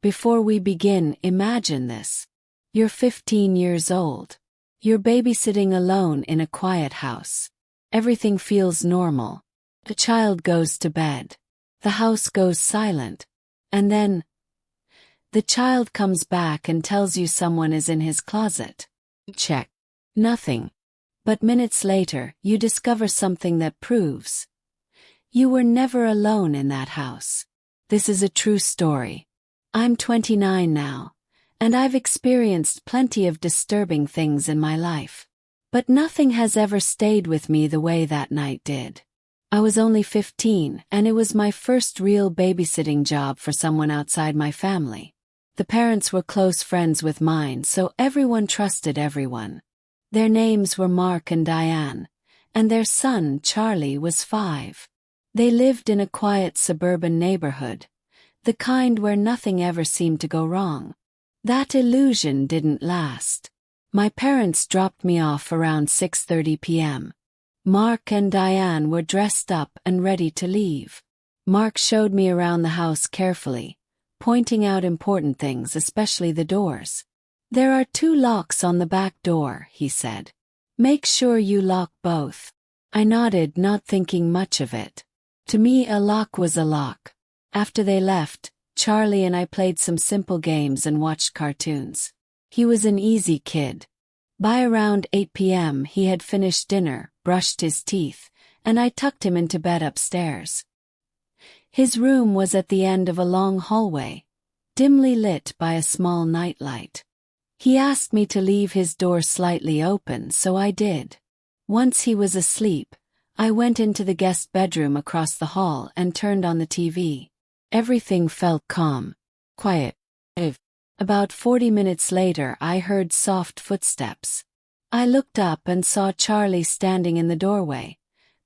Before we begin, imagine this. You're 15 years old. You're babysitting alone in a quiet house. Everything feels normal. The child goes to bed. The house goes silent. And then, the child comes back and tells you someone is in his closet. Check. Nothing. But minutes later, you discover something that proves you were never alone in that house. This is a true story. I'm 29 now, and I've experienced plenty of disturbing things in my life. But nothing has ever stayed with me the way that night did. I was only 15, and it was my first real babysitting job for someone outside my family. The parents were close friends with mine, so everyone trusted everyone. Their names were Mark and Diane, and their son, Charlie, was 5. They lived in a quiet suburban neighborhood, the kind where nothing ever seemed to go wrong. That illusion didn't last. My parents dropped me off around 6:30 p.m. Mark and Diane were dressed up and ready to leave. Mark showed me around the house carefully, pointing out important things, especially the doors. "There are 2 locks on the back door," he said. "Make sure you lock both." I nodded, not thinking much of it. To me, a lock was a lock. After they left, Charlie and I played some simple games and watched cartoons. He was an easy kid. By around 8 p.m. he had finished dinner, brushed his teeth, and I tucked him into bed upstairs. His room was at the end of a long hallway, dimly lit by a small nightlight. He asked me to leave his door slightly open, so I did. Once he was asleep, I went into the guest bedroom across the hall and turned on the TV. Everything felt calm, quiet. About 40 minutes later, I heard soft footsteps. I looked up and saw Charlie standing in the doorway,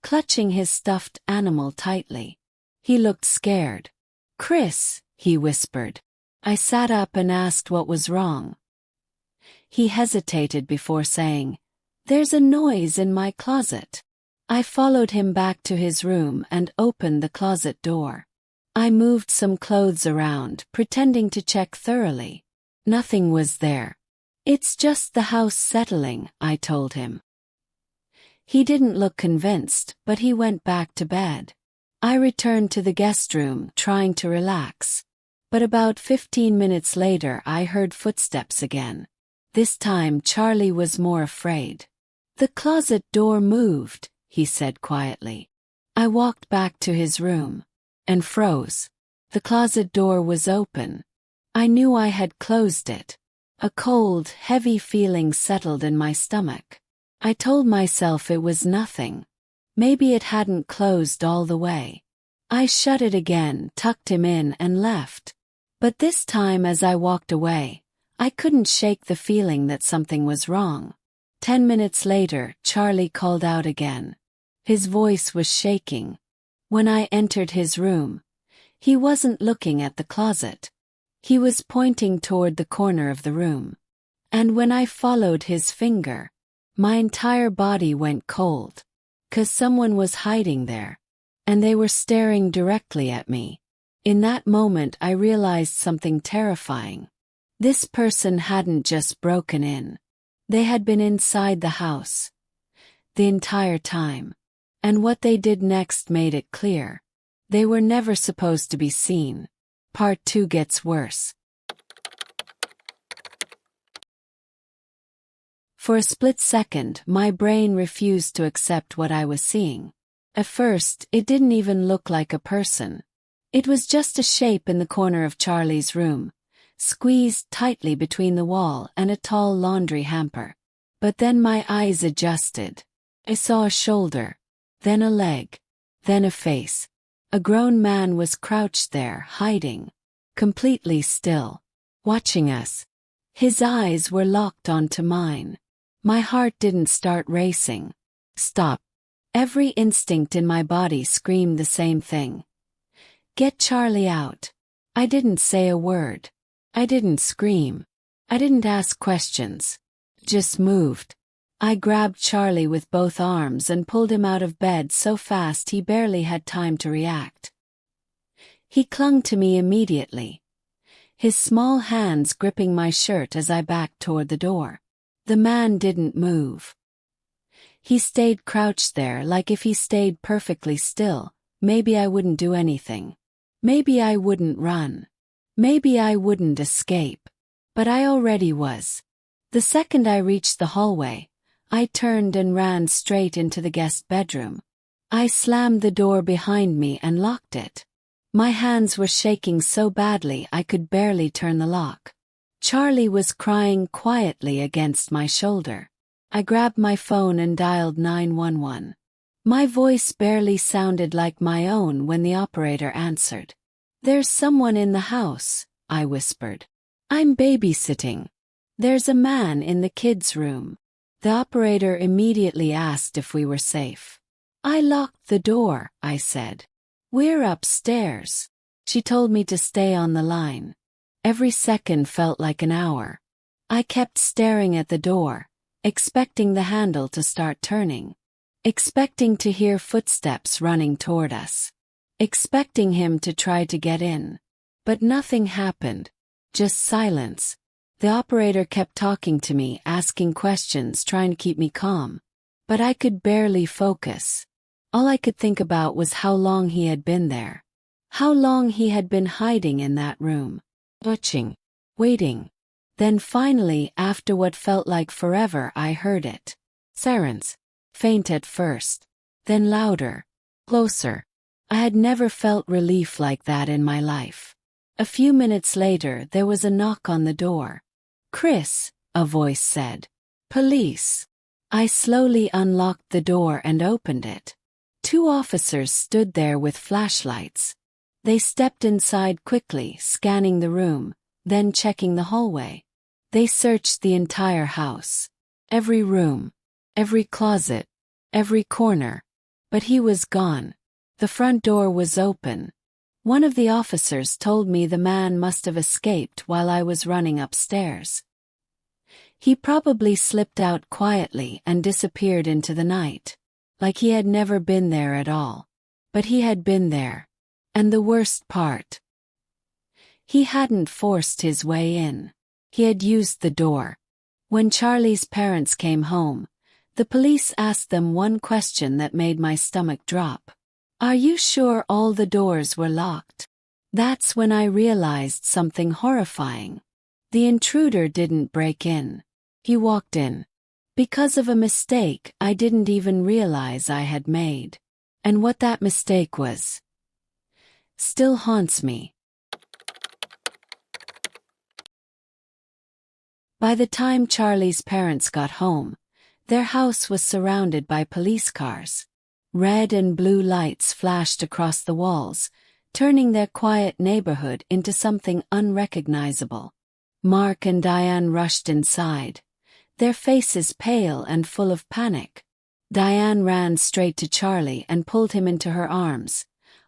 clutching his stuffed animal tightly. He looked scared. "Chris," he whispered. I sat up and asked what was wrong. He hesitated before saying, "There's a noise in my closet." I followed him back to his room and opened the closet door. I moved some clothes around, pretending to check thoroughly. Nothing was there. "It's just the house settling," I told him. He didn't look convinced, but he went back to bed. I returned to the guest room, trying to relax. But about 15 minutes later, I heard footsteps again. This time, Charlie was more afraid. "The closet door moved," he said quietly. I walked back to his room and froze. The closet door was open. I knew I had closed it. A cold, heavy feeling settled in my stomach. I told myself it was nothing. Maybe it hadn't closed all the way. I shut it again, tucked him in, and left. But this time, as I walked away, I couldn't shake the feeling that something was wrong. 10 minutes later, Charlie called out again. His voice was shaking. When I entered his room, he wasn't looking at the closet. He was pointing toward the corner of the room. And when I followed his finger, my entire body went cold. 'Cause someone was hiding there. And they were staring directly at me. In that moment, I realized something terrifying. This person hadn't just broken in. They had been inside the house the entire time. And what they did next made it clear. They were never supposed to be seen. Part 2 gets worse. For a split second, my brain refused to accept what I was seeing. At first, it didn't even look like a person. It was just a shape in the corner of Charlie's room, squeezed tightly between the wall and a tall laundry hamper. But then my eyes adjusted. I saw a shoulder, then a leg, then a face. A grown man was crouched there, hiding, completely still, watching us. His eyes were locked onto mine. My heart didn't start racing. Stop. Every instinct in my body screamed the same thing. Get Charlie out. I didn't say a word. I didn't scream. I didn't ask questions. Just moved. I grabbed Charlie with both arms and pulled him out of bed so fast he barely had time to react. He clung to me immediately. his small hands gripping my shirt as I backed toward the door. The man didn't move. He stayed crouched there, like if he stayed perfectly still, maybe I wouldn't do anything. Maybe I wouldn't run. Maybe I wouldn't escape. But I already was. The second I reached the hallway, I turned and ran straight into the guest bedroom. I slammed the door behind me and locked it. My hands were shaking so badly I could barely turn the lock. Charlie was crying quietly against my shoulder. I grabbed my phone and dialed 911. My voice barely sounded like my own when the operator answered. "There's someone in the house," I whispered. "I'm babysitting. There's a man in the kids' room." The operator immediately asked if we were safe. "I locked the door," I said. "We're upstairs." She told me to stay on the line. Every second felt like an hour. I kept staring at the door, expecting the handle to start turning. Expecting to hear footsteps running toward us. Expecting him to try to get in. But nothing happened. Just silence. The operator kept talking to me, asking questions, trying to keep me calm. But I could barely focus. All I could think about was how long he had been there. How long he had been hiding in that room. Watching. Waiting. Then finally, after what felt like forever, I heard it. Sirens. Faint at first. Then louder. Closer. I had never felt relief like that in my life. A few minutes later, there was a knock on the door. "Chris," a voice said. "Police." I slowly unlocked the door and opened it. Two officers stood there with flashlights. They stepped inside quickly, scanning the room, then checking the hallway. They searched the entire house. Every room. Every closet. Every corner. But he was gone. The front door was open. One of the officers told me the man must have escaped while I was running upstairs. He probably slipped out quietly and disappeared into the night. Like he had never been there at all. But he had been there. And the worst part. He hadn't forced his way in. He had used the door. When Charlie's parents came home, the police asked them one question that made my stomach drop. "Are you sure all the doors were locked?" That's when I realized something horrifying. The intruder didn't break in. He walked in. Because of a mistake I didn't even realize I had made. And what that mistake was still haunts me. By the time Charlie's parents got home, their house was surrounded by police cars. Red and blue lights flashed across the walls, turning their quiet neighborhood into something unrecognizable. Mark and Diane rushed inside, their faces pale and full of panic. Diane ran straight to Charlie and pulled him into her arms,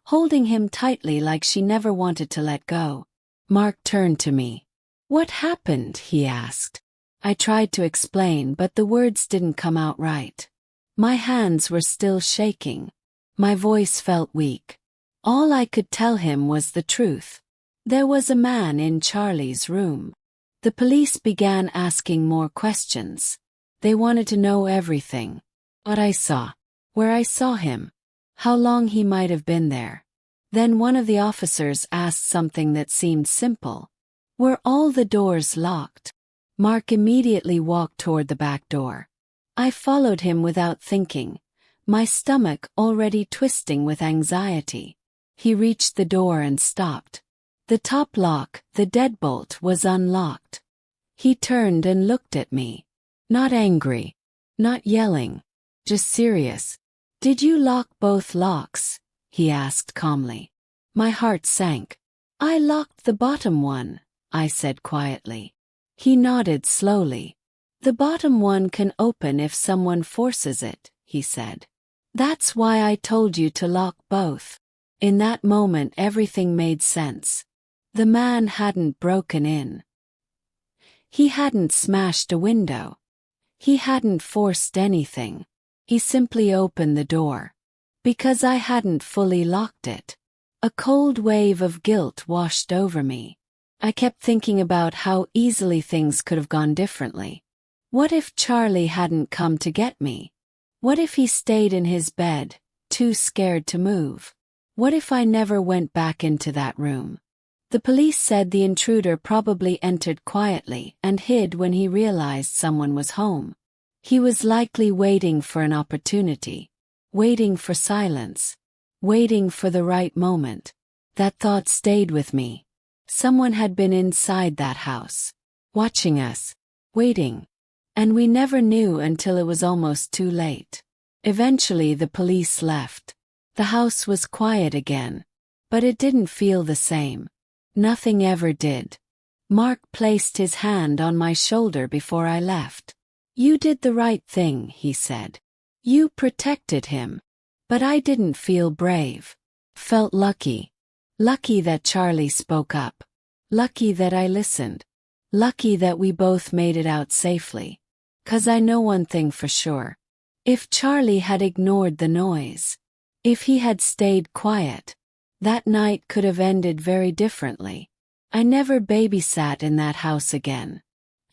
holding him tightly like she never wanted to let go. Mark turned to me. "What happened?" he asked. I tried to explain, but the words didn't come out right. My hands were still shaking. My voice felt weak. All I could tell him was the truth. There was a man in Charlie's room. The police began asking more questions. They wanted to know everything. What I saw. Where I saw him. How long he might have been there. Then one of the officers asked something that seemed simple. "Were all the doors locked?" Mark immediately walked toward the back door. I followed him without thinking, my stomach already twisting with anxiety. He reached the door and stopped. The top lock, the deadbolt, was unlocked. He turned and looked at me. Not angry. Not yelling. Just serious. "Did you lock both locks?" he asked calmly. My heart sank. "I locked the bottom one," I said quietly. He nodded slowly. "The bottom one can open if someone forces it," he said. "That's why I told you to lock both." In that moment everything made sense. The man hadn't broken in. He hadn't smashed a window. He hadn't forced anything. He simply opened the door. Because I hadn't fully locked it. A cold wave of guilt washed over me. I kept thinking about how easily things could have gone differently. What if Charlie hadn't come to get me? What if he stayed in his bed, too scared to move? What if I never went back into that room? The police said the intruder probably entered quietly and hid when he realized someone was home. He was likely waiting for an opportunity, waiting for silence, waiting for the right moment. That thought stayed with me. Someone had been inside that house, watching us, waiting. And we never knew until it was almost too late. Eventually the police left. The house was quiet again, but it didn't feel the same. Nothing ever did. Mark placed his hand on my shoulder before I left. "You did the right thing," he said. "You protected him." But I didn't feel brave. Felt lucky. Lucky that Charlie spoke up. Lucky that I listened. Lucky that we both made it out safely. 'Cause I know one thing for sure. If Charlie had ignored the noise, if he had stayed quiet, that night could have ended very differently. I never babysat in that house again.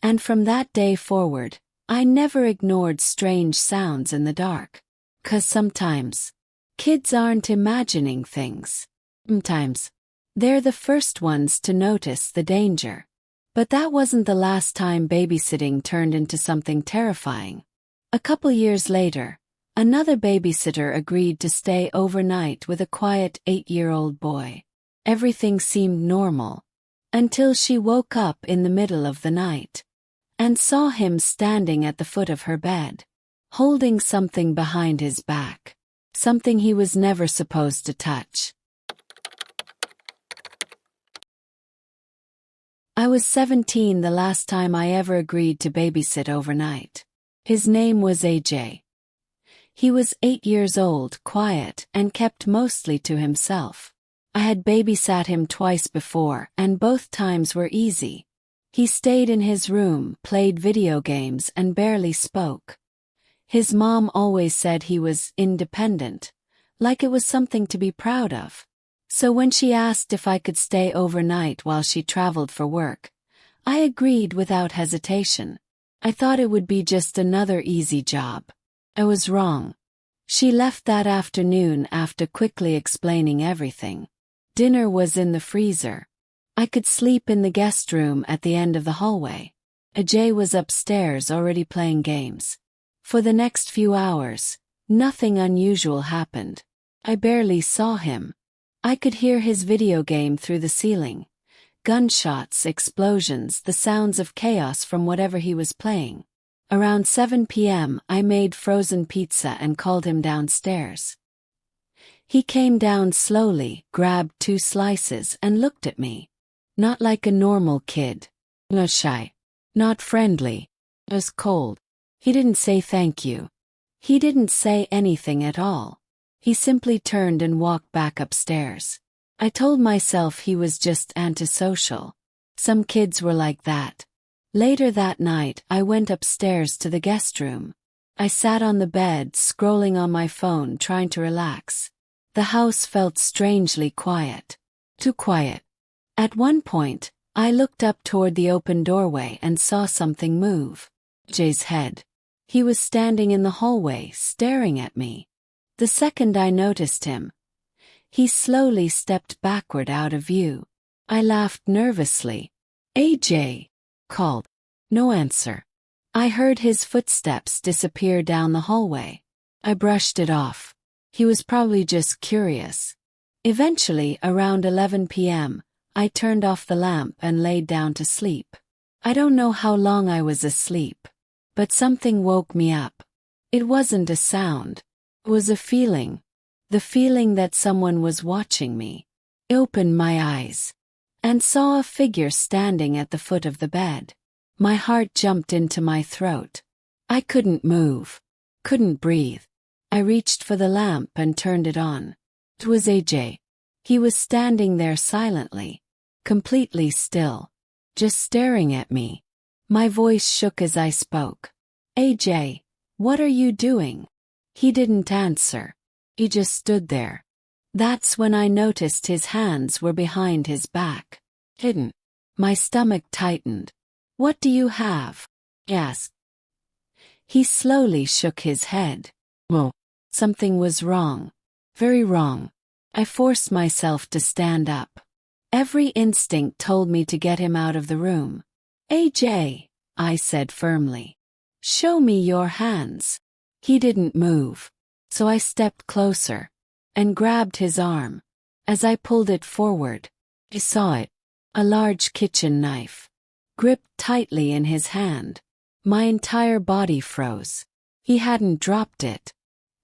And from that day forward, I never ignored strange sounds in the dark. 'Cause sometimes, kids aren't imagining things. Sometimes, they're the first ones to notice the danger. But that wasn't the last time babysitting turned into something terrifying. A couple years later, another babysitter agreed to stay overnight with a quiet 8-year-old boy. Everything seemed normal, until she woke up in the middle of the night and saw him standing at the foot of her bed, holding something behind his back, something he was never supposed to touch. I was 17 the last time I ever agreed to babysit overnight. His name was AJ. He was 8 years old, quiet, and kept mostly to himself. I had babysat him twice before, and both times were easy. He stayed in his room, played video games, and barely spoke. His mom always said he was independent, like it was something to be proud of. So when she asked if I could stay overnight while she traveled for work, I agreed without hesitation. I thought it would be just another easy job. I was wrong. She left that afternoon after quickly explaining everything. Dinner was in the freezer. I could sleep in the guest room at the end of the hallway. Ajay was upstairs already playing games. For the next few hours, nothing unusual happened. I barely saw him. I could hear his video game through the ceiling. Gunshots, explosions, the sounds of chaos from whatever he was playing. Around 7 p.m., I made frozen pizza and called him downstairs. He came down slowly, grabbed 2 slices, and looked at me. Not like a normal kid. Not shy. Not friendly. It was cold. He didn't say thank you. He didn't say anything at all. He simply turned and walked back upstairs. I told myself he was just antisocial. Some kids were like that. Later that night, I went upstairs to the guest room. I sat on the bed, scrolling on my phone, trying to relax. The house felt strangely quiet. Too quiet. At one point, I looked up toward the open doorway and saw something move. Jay's head. He was standing in the hallway, staring at me. The second I noticed him, he slowly stepped backward out of view. I laughed nervously. AJ, called. No answer. I heard his footsteps disappear down the hallway. I brushed it off. He was probably just curious. Eventually, around 11 p.m., I turned off the lamp and laid down to sleep. I don't know how long I was asleep, but something woke me up. It wasn't a sound. It was a feeling. The feeling that someone was watching me. I opened my eyes and saw a figure standing at the foot of the bed. My heart jumped into my throat. I couldn't move. Couldn't breathe. I reached for the lamp and turned it on. It was AJ. He was standing there silently, completely still, just staring at me. My voice shook as I spoke. AJ, what are you doing? He didn't answer. He just stood there. That's when I noticed his hands were behind his back. Hidden. My stomach tightened. "What do you have?" I asked. He slowly shook his head. "Whoa." Something was wrong. Very wrong. I forced myself to stand up. Every instinct told me to get him out of the room. "AJ," I said firmly. "Show me your hands." He didn't move. So I stepped closer and grabbed his arm. As I pulled it forward, I saw it. A large kitchen knife, gripped tightly in his hand. My entire body froze. He hadn't dropped it.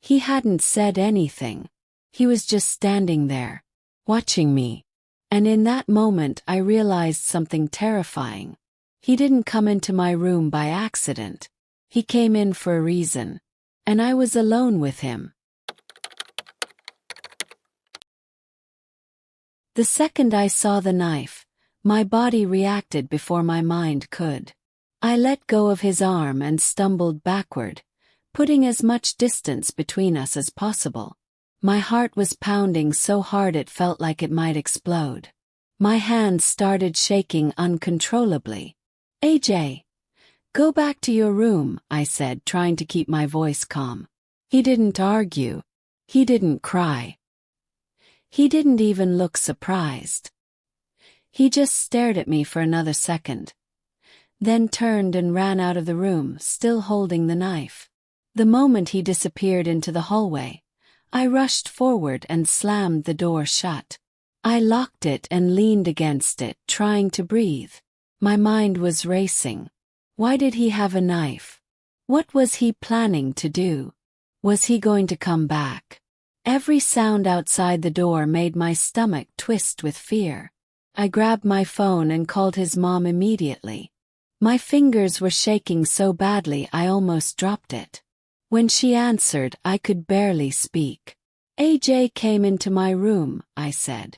He hadn't said anything. He was just standing there, watching me. And in that moment I realized something terrifying. He didn't come into my room by accident. He came in for a reason. And I was alone with him. The second I saw the knife, my body reacted before my mind could. I let go of his arm and stumbled backward, putting as much distance between us as possible. My heart was pounding so hard it felt like it might explode. My hands started shaking uncontrollably. "AJ, go back to your room," I said, trying to keep my voice calm. He didn't argue. He didn't cry. He didn't even look surprised. He just stared at me for another second, then turned and ran out of the room, still holding the knife. The moment he disappeared into the hallway, I rushed forward and slammed the door shut. I locked it and leaned against it, trying to breathe. My mind was racing. Why did he have a knife? What was he planning to do? Was he going to come back? Every sound outside the door made my stomach twist with fear. I grabbed my phone and called his mom immediately. My fingers were shaking so badly I almost dropped it. When she answered, I could barely speak. "AJ came into my room," I said.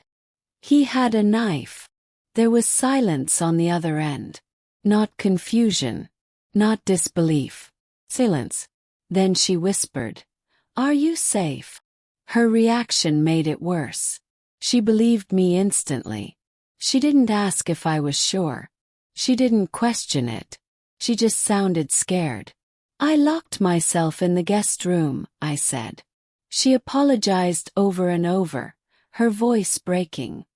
"He had a knife." There was silence on the other end. Not confusion. Not disbelief. Silence. Then she whispered, "Are you safe?" Her reaction made it worse. She believed me instantly. She didn't ask if I was sure. She didn't question it. She just sounded scared. "I locked myself in the guest room," I said. She apologized over and over, her voice breaking.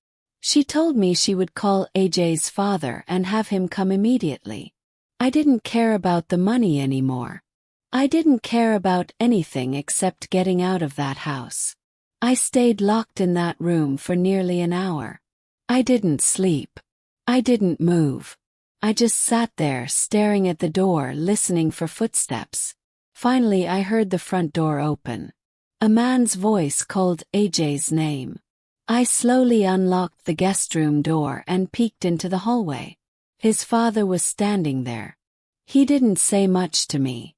She told me she would call AJ's father and have him come immediately. I didn't care about the money anymore. I didn't care about anything except getting out of that house. I stayed locked in that room for nearly an hour. I didn't sleep. I didn't move. I just sat there staring at the door, listening for footsteps. Finally, I heard the front door open. A man's voice called AJ's name. I slowly unlocked the guest room door and peeked into the hallway. His father was standing there. He didn't say much to me.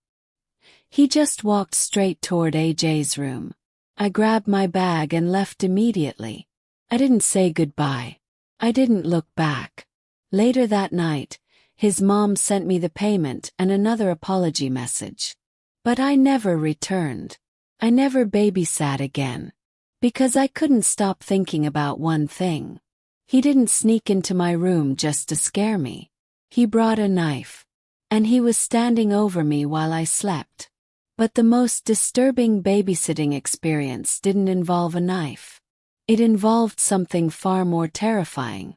He just walked straight toward AJ's room. I grabbed my bag and left immediately. I didn't say goodbye. I didn't look back. Later that night, his mom sent me the payment and another apology message. But I never returned. I never babysat again. Because I couldn't stop thinking about one thing. He didn't sneak into my room just to scare me. He brought a knife. And he was standing over me while I slept. But the most disturbing babysitting experience didn't involve a knife. It involved something far more terrifying.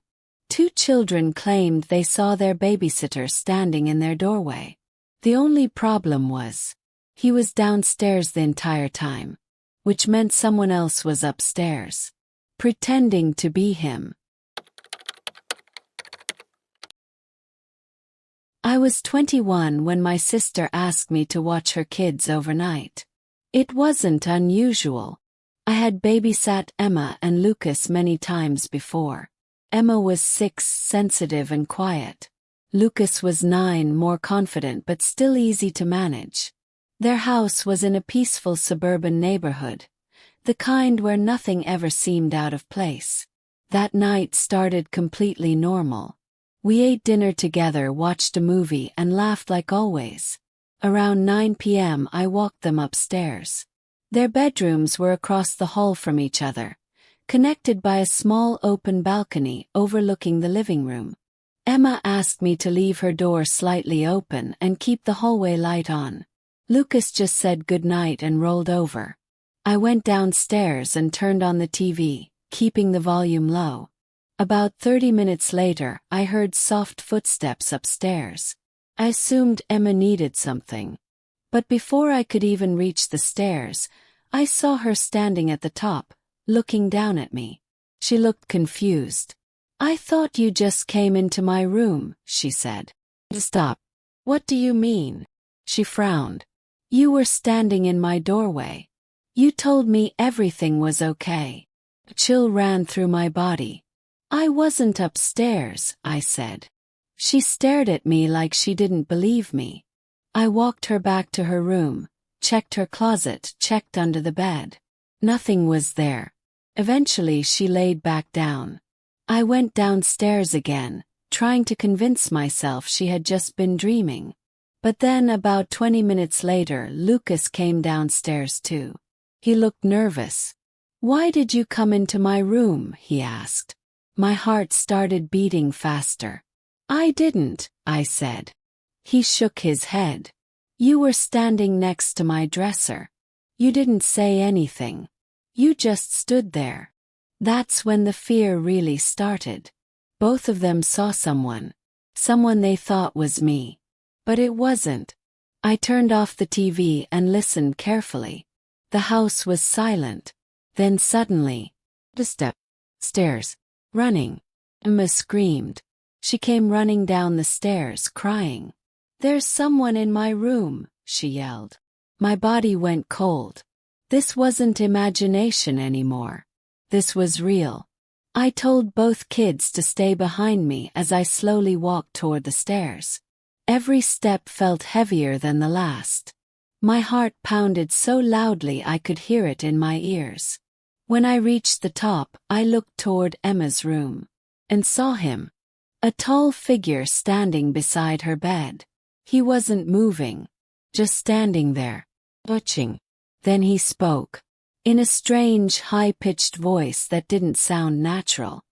2 children claimed they saw their babysitter standing in their doorway. The only problem was, he was downstairs the entire time, which meant someone else was upstairs, pretending to be him. I was 21 when my sister asked me to watch her kids overnight. It wasn't unusual. I had babysat Emma and Lucas many times before. Emma was 6, sensitive and quiet. Lucas was 9, more confident but still easy to manage. Their house was in a peaceful suburban neighborhood, the kind where nothing ever seemed out of place. That night started completely normal. We ate dinner together, watched a movie, and laughed like always. Around 9 p.m. I walked them upstairs. Their bedrooms were across the hall from each other, connected by a small open balcony overlooking the living room. Emma asked me to leave her door slightly open and keep the hallway light on. Lucas just said goodnight and rolled over. I went downstairs and turned on the TV, keeping the volume low. About 30 minutes later, I heard soft footsteps upstairs. I assumed Emma needed something. But before I could even reach the stairs, I saw her standing at the top, looking down at me. She looked confused. "I thought you just came into my room," she said. "Stop. What do you mean?" She frowned. "You were standing in my doorway. You told me everything was okay." A chill ran through my body. "I wasn't upstairs," I said. She stared at me like she didn't believe me. I walked her back to her room, checked her closet, checked under the bed. Nothing was there. Eventually she laid back down. I went downstairs again, trying to convince myself she had just been dreaming. But then about 20 minutes later, Lucas came downstairs too. He looked nervous. "Why did you come into my room?" he asked. My heart started beating faster. "I didn't," I said. He shook his head. "You were standing next to my dresser. You didn't say anything. You just stood there." That's when the fear really started. Both of them saw someone they thought was me. But it wasn't. I turned off the TV and listened carefully. The house was silent. Then suddenly, stairs, running. Emma screamed. She came running down the stairs, crying. "There's someone in my room," she yelled. My body went cold. This wasn't imagination anymore. This was real. I told both kids to stay behind me as I slowly walked toward the stairs. Every step felt heavier than the last. My heart pounded so loudly I could hear it in my ears. When I reached the top, I looked toward Emma's room and saw him. A tall figure standing beside her bed. He wasn't moving, just standing there, watching. Then he spoke. In a strange, high-pitched voice that didn't sound natural.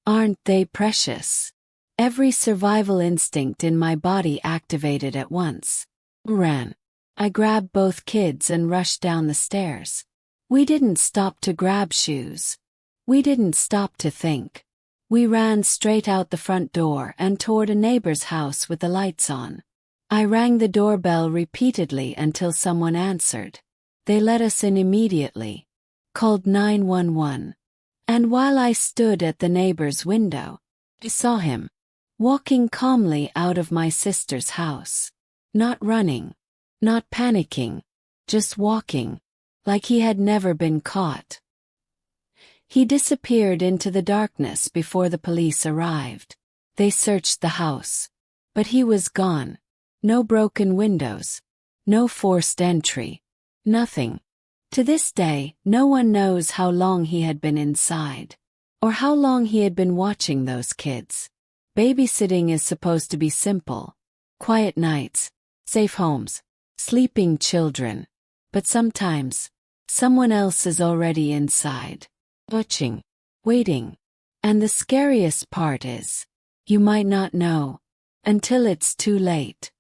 "Aren't they precious?" Every survival instinct in my body activated at once. Ran. I grabbed both kids and rushed down the stairs. We didn't stop to grab shoes. We didn't stop to think. We ran straight out the front door and toward a neighbor's house with the lights on. I rang the doorbell repeatedly until someone answered. They let us in immediately. Called 911. And while I stood at the neighbor's window, I saw him walking calmly out of my sister's house. Not running, not panicking, just walking, like he had never been caught. He disappeared into the darkness before the police arrived. They searched the house. But he was gone. No broken windows. No forced entry. Nothing. To this day, no one knows how long he had been inside, or how long he had been watching those kids. Babysitting is supposed to be simple. Quiet nights, safe homes, sleeping children. But sometimes, someone else is already inside, watching, waiting. And the scariest part is, you might not know until it's too late.